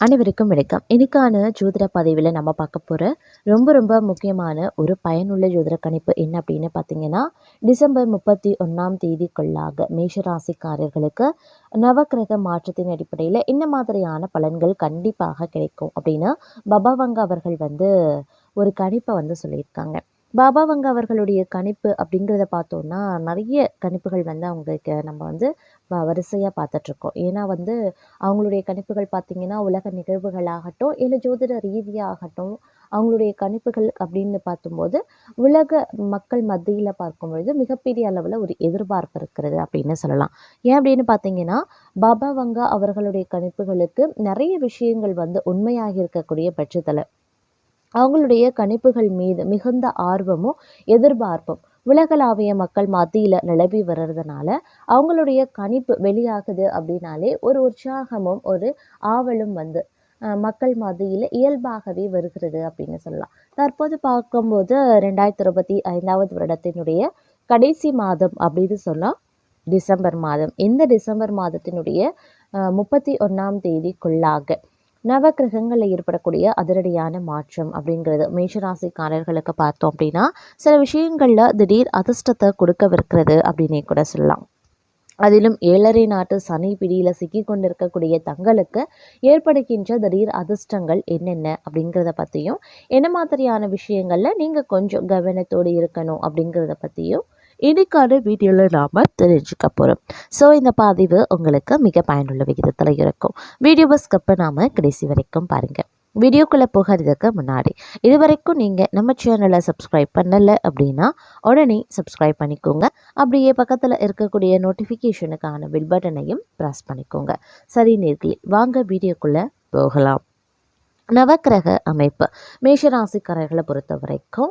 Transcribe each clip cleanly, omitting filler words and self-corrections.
அனைவருக்கும் வணக்கம். இன்னைக்கான ஜோதிட பதிவில் நம்ம பார்க்க போகிற ரொம்ப முக்கியமான ஒரு பயனுள்ள ஜோதிட கணிப்பு என்ன அப்படின்னு பார்த்தீங்கன்னா, டிசம்பர் 31ஆம் தேதிக்குள்ளாக மேஷராசிக்காரர்களுக்கு நவக்கிரக மாற்றத்தின் அடிப்படையில் என்ன மாதிரியான பலன்கள் கண்டிப்பாக கிடைக்கும் அப்படின்னு பபாவங்க அவர்கள் ஒரு கணிப்பை சொல்லியிருக்காங்க. பாபாவங்க அவர்களுடைய கணிப்பு அப்படிங்கிறத பார்த்தோன்னா நிறைய கணிப்புகள் அவங்களுக்கு நம்ம வரிசையாக பார்த்துட்ருக்கோம். ஏன்னா அவங்களுடைய கணிப்புகள் பார்த்திங்கன்னா உலக நிகழ்வுகளாகட்டும் இல்லை ஜோதிட ரீதியாகட்டும் அவங்களுடைய கணிப்புகள் அப்படின்னு பார்க்கும்போது உலக மக்கள் மத்தியில் பார்க்கும்பொழுது மிகப்பெரிய அளவில் ஒரு எதிர்பார்ப்பு இருக்கிறது அப்படின்னு சொல்லலாம். ஏன் அப்படின்னு பார்த்தீங்கன்னா பாபாவங்க அவர்களுடைய கணிப்புகளுக்கு நிறைய விஷயங்கள் உண்மையாக இருக்கக்கூடிய பட்சத்தில் அவங்களுடைய கணிப்புகள் மீது மிகுந்த ஆர்வமும் எதிர்பார்ப்பும் உலகளாவிய மக்கள் மத்தியில் நிலவி வர்றதுனால அவங்களுடைய கணிப்பு வெளியாகுது அப்படின்னாலே ஒரு உற்சாகமும் ஒரு ஆவலும் மக்கள் மத்தியில் இயல்பாகவே வருகிறது அப்படின்னு சொல்லலாம். தற்போது பார்க்கும்போது 2025 வருடத்தினுடைய கடைசி மாதம் அப்படின்னு சொன்னால் டிசம்பர் மாதம். இந்த டிசம்பர் மாதத்தினுடைய 31ஆம் தேதிக்குள்ளாக நவக்கிரகங்களில் ஏற்படக்கூடிய அதிரடியான மாற்றம் அப்படிங்கிறது மேஷராசிக்காரர்களுக்கு பார்த்தோம் அப்படின்னா சில விஷயங்களில் திடீர் அதிர்ஷ்டத்தை கொடுக்கவிருக்கிறது அப்படின்னே கூட சொல்லலாம். அதிலும் 7.5 நாட்டு சனி பிடியில் சிக்கி கொண்டிருக்கக்கூடிய தங்களுக்கு ஏற்படுகின்ற திடீர் அதிர்ஷ்டங்கள் என்னென்ன அப்படிங்கிறத பற்றியும் என்ன மாதிரியான விஷயங்களில் நீங்கள் கொஞ்சம் கவனத்தோடு இருக்கணும் அப்படிங்கிறத பற்றியும் இன்னைக்கான வீடியோவில் நாம் தெரிஞ்சுக்க போகிறோம். ஸோ இந்த பதிவு உங்களுக்கு மிக பயனுள்ள விகிதத்தில் இருக்கும். வீடியோவை ஸ்கிப் பண்ணாமல் கடைசி வரைக்கும் பாருங்கள். வீடியோக்குள்ளே போகிறதுக்கு முன்னாடி இது வரைக்கும் நீங்கள் நம்ம சேனலை சப்ஸ்கிரைப் பண்ணலை அப்படின்னா உடனே சப்ஸ்கிரைப் பண்ணிக்கோங்க. அப்படியே பக்கத்தில் இருக்கக்கூடிய நோட்டிஃபிகேஷனுக்கான பில் பட்டனையும் ப்ரெஸ் பண்ணிக்கோங்க. சரி நேர்களே, வாங்க வீடியோக்குள்ளே போகலாம். நவக்கிரக அமைப்பு மேஷராசிக்காரர்களை பொறுத்த வரைக்கும்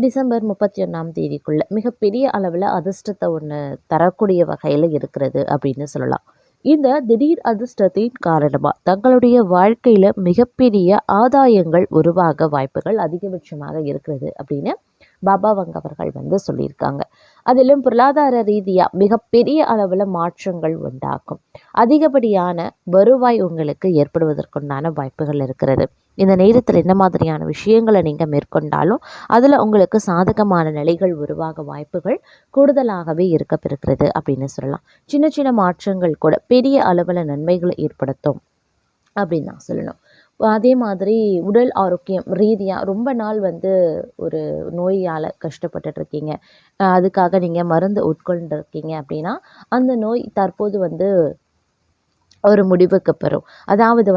டிசம்பர் 31ஆம் தேதிக்குள்ளே மிகப்பெரிய அளவில் அதிர்ஷ்டத்தை ஒன்று தரக்கூடிய வகையில் இருக்கிறது அப்படின்னு சொல்லலாம். இந்த திடீர் அதிர்ஷ்டத்தின் காரணமாக தங்களுடைய வாழ்க்கையில் மிகப்பெரிய ஆதாயங்கள் உருவாக வாய்ப்புகள் அதிகபட்சமாக இருக்கிறது அப்படின்னு பாபாவங்க அவர்கள் சொல்லியிருக்காங்க. அதிலும் பொருளாதார ரீதியாக மிகப்பெரிய அளவில் மாற்றங்கள் உண்டாகும். அதிகப்படியான வருவாய் உங்களுக்கு ஏற்படுவதற்குண்டான வாய்ப்புகள் இருக்கிறது. இந்த நேரத்தில் என்ன மாதிரியான விஷயங்களை நீங்கள் மேற்கொண்டாலும் அதில் உங்களுக்கு சாதகமான நிலைகள் உருவாக வாய்ப்புகள் கூடுதலாகவே இருக்கப்பெறுகிறது அப்படின்னு சொல்லலாம். சின்ன சின்ன மாற்றங்கள் கூட பெரிய அளவில் நன்மைகளை ஏற்படுத்தும் அப்படின்னு நான் சொல்லணும். அதே மாதிரி உடல் ஆரோக்கியம் ரீதியாக ரொம்ப நாள் ஒரு நோயால் கஷ்டப்பட்டுட்ருக்கீங்க, அதுக்காக நீங்கள் மருந்து உட்கொண்டிருக்கீங்க அப்படின்னா அந்த நோய் தற்போது ஒரு முடிவுக்கு பெறும். அதாவது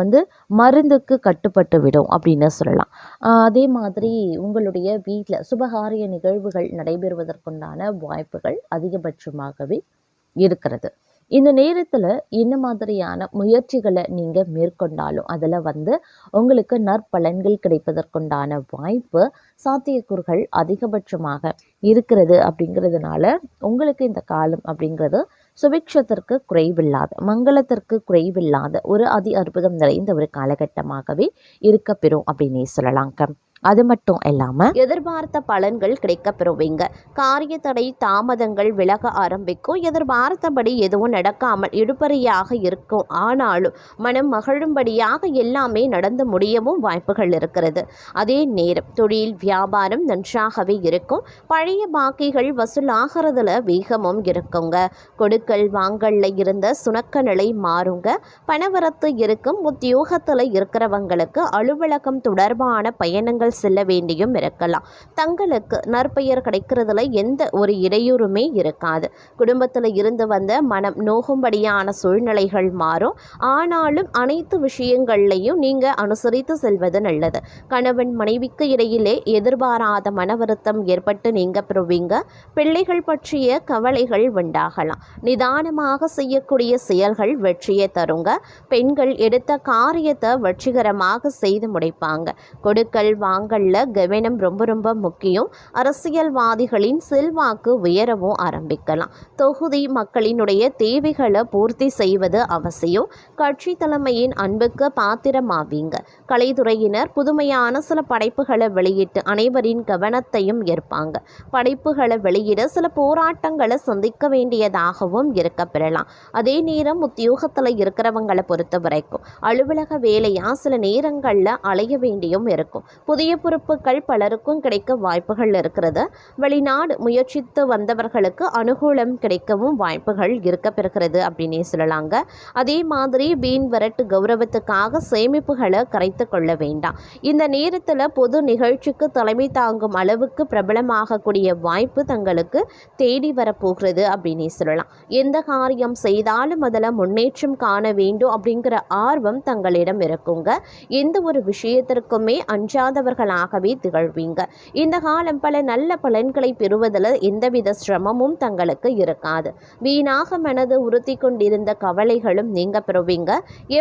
மருந்துக்கு கட்டுப்பட்டு விடும் அப்படின்னு சொல்லலாம். அதே மாதிரி உங்களுடைய வீட்டில் சுபகாரிய நிகழ்வுகள் நடைபெறுவதற்குண்டான வாய்ப்புகள் அதிகபட்சமாகவே இருக்கிறது. இந்த நேரத்தில் என்ன மாதிரியான முயற்சிகளை நீங்கள் மேற்கொண்டாலும் அதில் உங்களுக்கு நற்பலன்கள் கிடைப்பதற்குண்டான வாய்ப்பு சாத்தியக்கூறுகள் அதிகபட்சமாக இருக்கிறது. அப்படிங்கிறதுனால உங்களுக்கு இந்த காலம் அப்படிங்கிறது சுபிக்ஷத்திற்கு குறைவில்லாத மங்களத்திற்கு குறைவில்லாத ஒரு அற்புதம் நிறைந்த ஒரு காலகட்டமாகவே இருக்கப்பெறும் அப்படின்னே சொல்லலாங்க. அது மட்டும் இல்லாமல் எதிர்பார்த்த பலன்கள் கிடைக்க பெறுவீங்க. காரிய தடை தாமதங்கள் விலக ஆரம்பிக்கும். எதிர்பார்த்தபடி எதுவும் நடக்காமல் இழுபறியாக இருக்கும். ஆனாலும் மனம் மகிழும்படியாக எல்லாமே நடந்து முடியவும் வாய்ப்புகள் இருக்கிறது. அதே நேரம் தொழில் வியாபாரம் நன்றாகவே இருக்கும். பழைய பாக்கிகள் வசூலாகிறதுல வேகமும் இருக்குங்க. கொடுக்கல் வாங்கல்ல இருந்த சுணக்க நிலை மாறுங்க. பணவரத்து இருக்கும். உத்தியோகத்தில் இருக்கிறவங்களுக்கு அலுவலகம் தொடர்பான பயணங்கள் செல்ல வேண்டியும் இருக்கலாம். தங்களுக்கு நற்பெயர் கிடைக்கிறதுல எந்த ஒரு இடையூறுமே இருக்காது. குடும்பத்தில் இருந்து வந்த மனம் நோகும்படியான சூழ்நிலைகள் மாறும். ஆனாலும் அனைத்து விஷயங்கள்லையும் நீங்கள் அனுசரித்து செல்வது நல்லது. கணவன் மனைவிக்கு இடையிலே எதிர்பாராத மன வருத்தம் ஏற்பட்டு நீங்க பெறுவீங்க. பிள்ளைகள் பற்றிய கவலைகள் உண்டாகலாம். நிதானமாக செய்யக்கூடிய செயல்கள் வெற்றியை தருங்க. பெண்கள் எடுத்த காரியத்தை வெற்றிகரமாக செய்து முடிப்பாங்க. கொடுக்கல் வாங்கல்ல கவனம் ரொம்ப ரொம்ப முக்கியம். அரசியல்வாதிகளின் செல்வாக்கு உயரவும் ஆரம்பிக்கலாம். தொகுதி மக்களினுடைய தேவைகளை பூர்த்தி செய்வது அவசியம். கட்சி தலைமையின் அன்புக்கு பாத்திரமாவீங்க. கலைத்துறையினர் புதுமையான சில படைப்புகளை வெளியிட்டு அனைவரின் கவனத்தையும் ஏற்பாங்க. படைப்புகளை வெளியிட சில போராட்டங்களை சந்திக்க வேண்டியதாகவும் இருக்க பெறலாம். அதே நேரம் உத்தியோகத்தில் இருக்கிறவங்களை பொறுத்த வரைக்கும் அலுவலக வேலையா சில நேரங்களில் அலைய வேண்டியும் இருக்கும். புதிய பொறுப்புகள் பலருக்கும் கிடைக்க வாய்ப்புகள் இருக்கிறது. வெளிநாடு முயற்சித்து வந்தவர்களுக்கு அனுகூலம் கிடைக்கவும் வாய்ப்புகள் இருக்க பெறுகிறது அப்படின்னே சொல்லலாங்க. அதே மாதிரி வீண் வரட்டு கௌரவத்துக்காக சேமிப்புகளை கரைத்து கொள்ள வேண்டாம். இந்த நேரத்தில் பொது நிகழ்ச்சிக்கு தலைமை தாங்கும் அளவுக்கு பிரபலமாகக்கூடிய வாய்ப்பு தங்களுக்கு தேடி வரப்போகிறது அப்படின்னே சொல்லலாம். எந்த காரியம் செய்தாலும் அதில் முன்னேற்றம் காண வேண்டும் அப்படிங்கிற ஆர்வம் தங்களிடம் இருக்குங்க. எந்த ஒரு விஷயத்திற்குமே அஞ்சாதவர்களாகவே திகழ்வீங்க. இந்த காலம் பல நல்ல பலன்களை பெறுவதில் எந்தவித சிரமமும் தங்களுக்கு இருக்காது. வீணாக மனது உறுத்தி கொண்டிருந்த கவலைகளும் நீங்க பெறுவீங்க.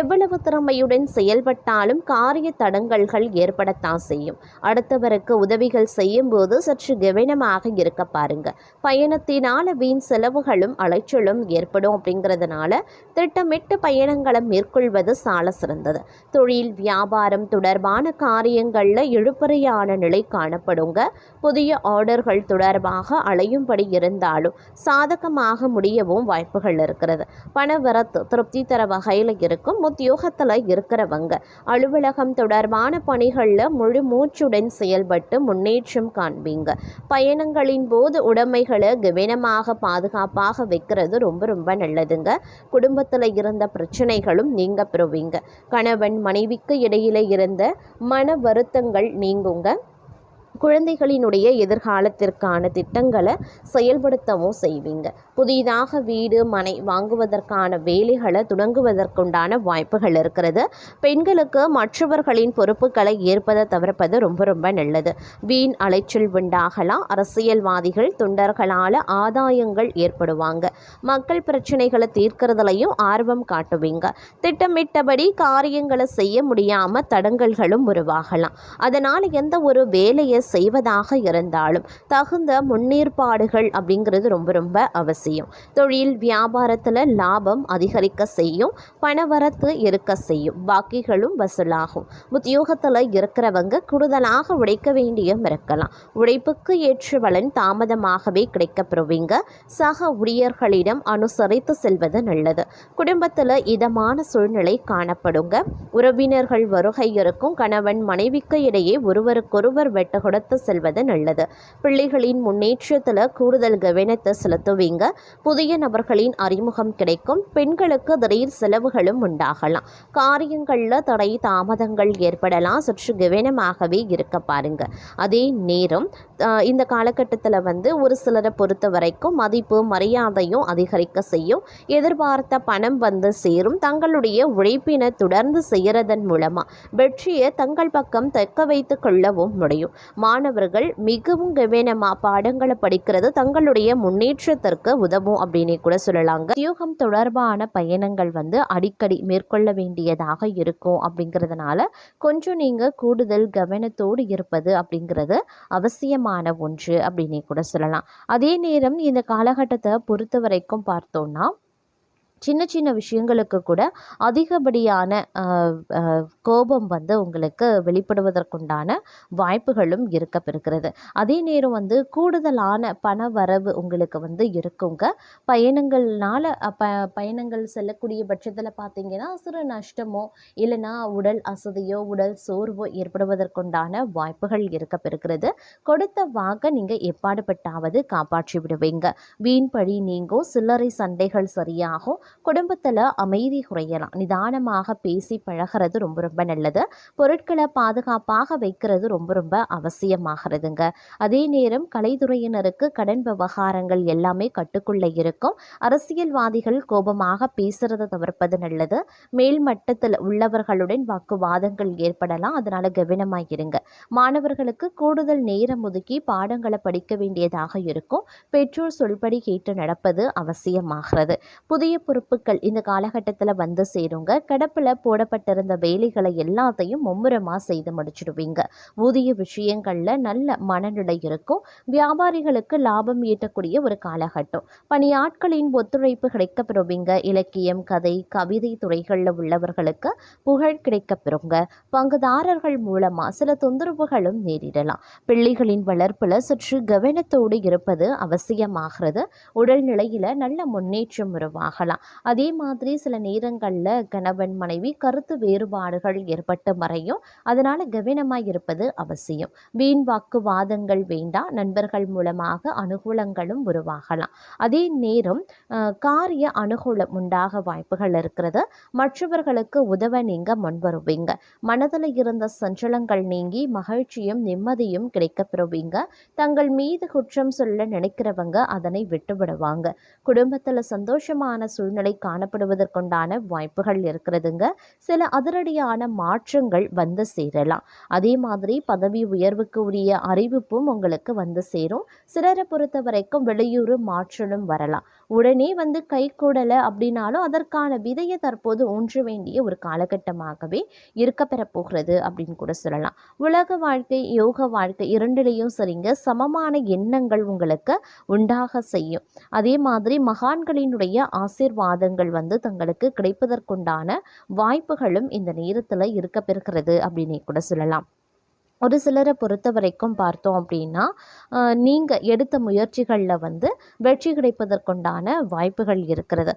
எவ்வளவு திறமையுடன் செயல்பட்டாலும் காரிய தடங்கல்கள் ஏற்படத்தான் செய்யும். அடுத்தவருக்கு உதவிகள் செய்யும் போது சற்று கவனமாக இருக்க பாருங்க. பயணத்தினால வீண் செலவுகளும் அலைச்சலும் ஏற்படும். அப்படிங்கிறதுனால திட்டமிட்டு பயணங்களை மேற்கொள்வது சால சிறந்தது. தொழில் வியாபாரம் தொடர்பான காரியங்களில் இழுபறியான நிலை காணப்படுங்க. புதிய ஆர்டர்கள் தொடர்பாக அலையும்படி இருந்தாலும் சாதகமாக முடியவும் வாய்ப்புகள் இருக்கிறது. பணவரத்து திருப்தி தர வகையில் இருக்கும். உத்தியோகத்தில் இருக்கிறவங்க அலுவலகம் தொடர்பான பணிகளில் முழு மூச்சுடன் செயல்பட்டு முன்னேற்றம் காண்பீங்க. பயணங்களின் போது உடைமைகளை கவனமாக பாதுகாப்பாக வைக்கிறது ரொம்ப ரொம்ப நல்லதுங்க. குடும்பத்தில் இருந்த பிரச்சனைகளும் நீங்க பெறுவீங்க. கணவன் மனைவிக்கு இடையில இருந்த மன வருத்தங்கள் நீங்குங்க. குழந்தைகளினுடைய எதிர்காலத்திற்கான திட்டங்களை செயல்படுத்தவும் செய்வீங்க. புதிதாக வீடு மனை வாங்குவதற்கான வேலைகளை தொடங்குவதற்குண்டான வாய்ப்புகள் இருக்கிறது. பெண்களுக்கு மற்றவர்களின் பொறுப்புகளை ஏற்பதை தவிர்ப்பது ரொம்ப ரொம்ப நல்லது. வீண் அலைச்சல் உண்டாகலாம். அரசியல்வாதிகள் தொண்டர்களால் ஆதாயங்கள் ஏற்படுவாங்க. மக்கள் பிரச்சனைகளை தீர்க்கிறதுலையும் ஆர்வம் காட்டுவீங்க. திட்டமிட்டபடி காரியங்களை செய்ய முடியாம தடங்கல்களும் உருவாகலாம். அதனால் எந்த ஒரு வேலையை செய்வதாக இருந்தாலும் தகுந்த முன்னேற்பாடுகள் அப்படிங்கிறது ரொம்ப ரொம்ப அவசியம். தொழில் வியாபாரத்தில் லாபம் அதிகரிக்க செய்யும். பணவரத்து இருக்க செய்யும். பாக்கிகளும் வசூலாகும். உத்தியோகத்தில் இருக்கிறவங்க கூடுதலாக உழைக்க வேண்டியும் இருக்கலாம். உழைப்புக்கு ஏற்ற பலன் தாமதமாகவே கிடைக்கப்பெறுவீங்க. சக ஊழியர்களிடம் அனுசரித்து செல்வது நல்லது. குடும்பத்தில் இதமான சூழ்நிலை காணப்படுங்க. உறவினர்கள் வருகை இருக்கும். கணவன் மனைவிக்கு இடையே ஒருவருக்கொருவர் வெட்ட கொடுத்து செல்வது நல்லது. பிள்ளைகளின் முன்னேற்றத்தில் கூடுதல் கவனத்தை செலுத்துவீங்க. புதிய நபர்களின் அறிமுகம் கிடைக்கும். பெண்களுக்கு திடீர் செலவுகளும் உண்டாகலாம். காரியங்களில் தடை தாமதங்கள் ஏற்படலாம். சற்று கவனமாகவே இருக்க பாருங்க. அதே நேரம் இந்த காலகட்டத்தில் ஒரு சிலரை பொறுத்த வரைக்கும் மதிப்பு மரியாதையும் அதிகரிக்க செய்யும். எதிர்பார்த்த பணம் சேரும். தங்களுடைய உழைப்பினை தொடர்ந்து செய்கிறதன் மூலமாக வெற்றியை தங்கள் பக்கம் தக்க வைத்து கொள்ளவும் முடியும். மாணவர்கள் மிகவும் கவனமாக பாடங்களை படிக்கிறது தங்களுடைய முன்னேற்றத்திற்கு உதவும் அப்படின்னு கூட சொல்லலாங்க. உத்தியோகம் தொடர்பான பயணங்கள் அடிக்கடி மேற்கொள்ள வேண்டியதாக இருக்கும். அப்படிங்கிறதுனால கொஞ்சம் நீங்கள் கூடுதல் கவனத்தோடு இருப்பது அப்படிங்கிறது அவசியமான ஒன்று அப்படின்னு கூட சொல்லலாம். அதே நேரம் இந்த காலகட்டத்தை பொறுத்த வரைக்கும் பார்த்தோம்னா சின்ன சின்ன விஷயங்களுக்கு கூட அதிகப்படியான கோபம் உங்களுக்கு வெளிப்படுவதற்குண்டான வாய்ப்புகளும் இருக்க பெறுகிறது. அதே நேரம் கூடுதலான பண வரவு உங்களுக்கு இருக்குங்க. பயணங்கள்னால பயணங்கள் செல்லக்கூடிய பட்சத்தில் பார்த்தீங்கன்னா சிறு நஷ்டமோ இல்லைன்னா உடல் அசதியோ உடல் சோர்வோ ஏற்படுவதற்குண்டான வாய்ப்புகள் இருக்க பெறுகிறது. கொடுத்த வாக்க நீங்கள் எப்பாடுபட்டாவது காப்பாற்றி விடுவீங்க. வீண் பழி நீங்கும். சில்லறை சண்டைகள் சரியாகும். குடும்பத்தில் அமைதி குறையலாம். நிதானமாக பேசி பழகிறது ரொம்ப ரொம்ப நல்லது. பொருட்களை பாதுகாப்பாக வைக்கிறது ரொம்ப ரொம்ப அவசியமாகிறதுங்க. அதே நேரம் கலைத்துறையினருக்கு கடன் விவகாரங்கள் எல்லாமே கட்டுக்குள்ளே இருக்கும். அரசியல்வாதிகள் கோபமாக பேசுறதை தவிர்ப்பது நல்லது. மேல் மட்டத்தில் உள்ளவர்களுடன் வாக்குவாதங்கள் ஏற்படலாம். அதனால கவனமாக இருங்க. மாணவர்களுக்கு கூடுதல் நேரம் ஒதுக்கி பாடங்களை படிக்க வேண்டியதாக இருக்கும். பெற்றோர் சொல்படி கேட்டு நடப்பது அவசியமாகிறது. புதிய பொறுப்புகள் இந்த காலகட்டத்தில் வந்து சேருங்க. கிடப்பில் போடப்பட்டிருந்த வேலைகளை எல்லாத்தையும் மும்முரமாக செய்து முடிச்சிடுவீங்க. ஊதிய விஷயங்களில் நல்ல மனநிலை இருக்கும். வியாபாரிகளுக்கு லாபம் ஈட்டக்கூடிய ஒரு காலகட்டம். பணியாட்களின் ஒத்துழைப்பு கிடைக்கப்பெறுவீங்க. இலக்கியம், கதை, கவிதை துறைகளில் உள்ளவர்களுக்கு புகழ் கிடைக்கப்பெறுங்க. பங்குதாரர்கள் மூலமாக சில தொந்தரவுகளும் நேரிடலாம். பிள்ளைகளின் வளர்ப்பில் சற்று கவனத்தோடு இருப்பது அவசியமாகிறது. உடல்நிலையில் நல்ல முன்னேற்றம் உருவாகலாம். அதே மாதிரி சில நேரங்களில் கணவன் மனைவி கருத்து வேறுபாடுகள் ஏற்பட்டு மறையும். அதனால் கவனமாக இருப்பது அவசியம். வீண் வாக்குவாதங்கள் வேண்டாம். நண்பர்கள் மூலமாக அனுகூலங்களும் உருவாகலாம். அதே நேரம் காரிய அனுகூலம் உண்டாக வாய்ப்புகள் இருக்கிறது. மற்றவர்களுக்கு உதவ நீங்க முன்வருவீங்க. மனதில் இருந்த சஞ்சலங்கள் நீங்கி மகிழ்ச்சியும் நிம்மதியும் கிடைக்கப்பெறுவீங்க. தங்கள் மீது குற்றம் சொல்ல நினைக்கிறவங்க அதனை விட்டுவிடுவாங்க. குடும்பத்தில் சந்தோஷமான சூழ்நிலை காணப்படுவதற்குண்டான வாய்ப்புகள் இருக்கிறதுங்க. சில அதிரடியான மாற்றங்கள் வந்து சேரலாம். அதே மாதிரி பதவி உயர்வுக்கு உரிய அறிவிப்பும் உங்களுக்கு வந்து சேரும். சிலரை பொறுத்த வரைக்கும் வெளியூர் மாற்றலும் வரலாம். உடனே வந்து கை கூடலை அப்படின்னாலும் அதற்கான விதையை தற்போது ஊன்ற வேண்டிய ஒரு காலகட்டமாகவே இருக்கப்பெற போகிறது அப்படின்னு கூட சொல்லலாம். உலக வாழ்க்கை, யோக வாழ்க்கை இரண்டிலையும் சரிங்க, சமமான எண்ணங்கள் உங்களுக்கு உண்டாக செய்யும். அதே மாதிரி மகான்களினுடைய ஆசீர்வாதங்கள் வந்து தங்களுக்கு கிடைப்பதற்குண்டான வாய்ப்புகளும் இந்த நேரத்தில் இருக்கப்பெறுகிறது அப்படின்னு கூட சொல்லலாம். ஒரு சிலரை பொறுத்த வரைக்கும் பார்த்தோம் அப்படின்னா, நீங்கள் எடுத்த முயற்சிகளில் வந்து வெற்றி கிடைப்பதற்குண்டான வாய்ப்புகள் இருக்கிறது.